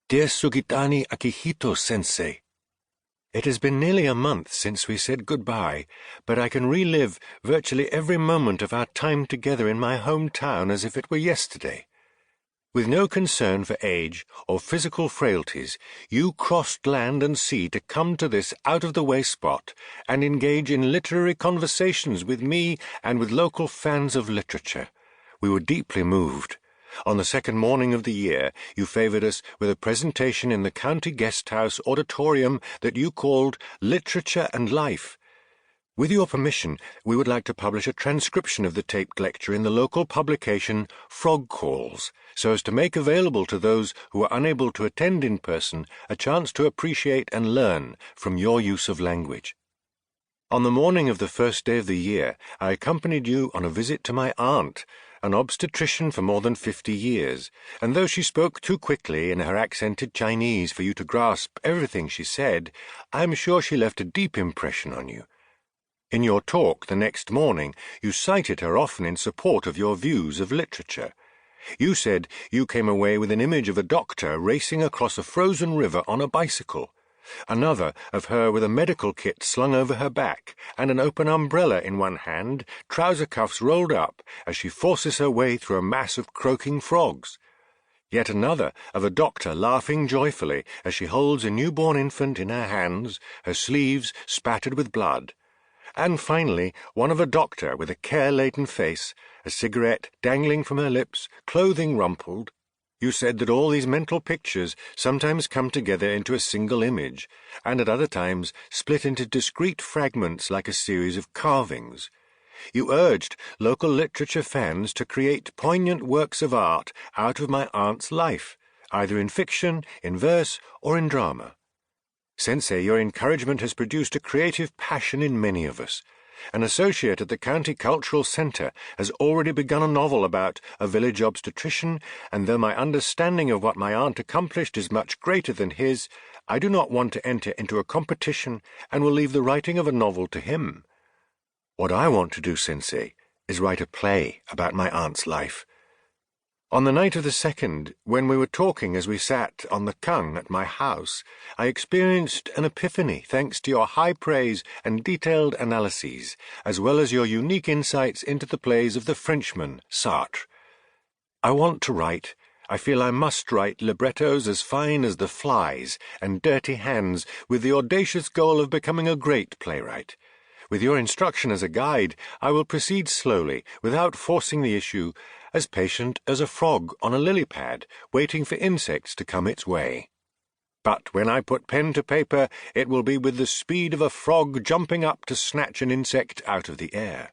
Dear Sugitani Akihito-sensei, it has been nearly a month since we said goodbye, but I can relive virtually every moment of our time together in my hometown as if it were yesterday. With no concern for age or physical frailties, you crossed land and sea to come to this out-of-the-way spot and engage in literary conversations with me and with local fans of literature. We were deeply moved. On the second morning of the year, you favored us with a presentation in the county guest house auditorium that you called Literature and Life. With your permission, we would like to publish a transcription of the taped lecture in the local publication Frog Calls, so as to make available to those who are unable to attend in person a chance to appreciate and learn from your use of language. On the morning of the first day of the year, I accompanied you on a visit to my aunt, an obstetrician for more than 50 years, and though she spoke too quickly in her accented Chinese for you to grasp everything she said, I am sure she left a deep impression on you. In your talk the next morning, you cited her often in support of your views of literature. You said you came away with an image of a doctor racing across a frozen river on a bicycle, another of her with a medical kit slung over her back and an open umbrella in one hand, trouser cuffs rolled up as she forces her way through a mass of croaking frogs. Yet another of a doctor laughing joyfully as she holds a newborn infant in her hands, her sleeves spattered with blood. And finally, one of a doctor with a care-laden face, a cigarette dangling from her lips, clothing rumpled. You said that all these mental pictures sometimes come together into a single image, and at other times split into discrete fragments like a series of carvings. You urged local literature fans to create poignant works of art out of my aunt's life, either in fiction, in verse, or in drama. Sensei, your encouragement has produced a creative passion in many of us. An associate at the County Cultural Centre has already begun a novel about a village obstetrician, and though my understanding of what my aunt accomplished is much greater than his, I do not want to enter into a competition and will leave the writing of a novel to him. What I want to do, Sensei, is write a play about my aunt's life. On the night of the 2nd, when we were talking as we sat on the kang at my house, I experienced an epiphany thanks to your high praise and detailed analyses, as well as your unique insights into the plays of the Frenchman, Sartre. I want to write. I feel I must write librettos as fine as The Flies and Dirty Hands, with the audacious goal of becoming a great playwright. With your instruction as a guide, I will proceed slowly, without forcing the issue, as patient as a frog on a lily pad, waiting for insects to come its way. But when I put pen to paper, it will be with the speed of a frog jumping up to snatch an insect out of the air.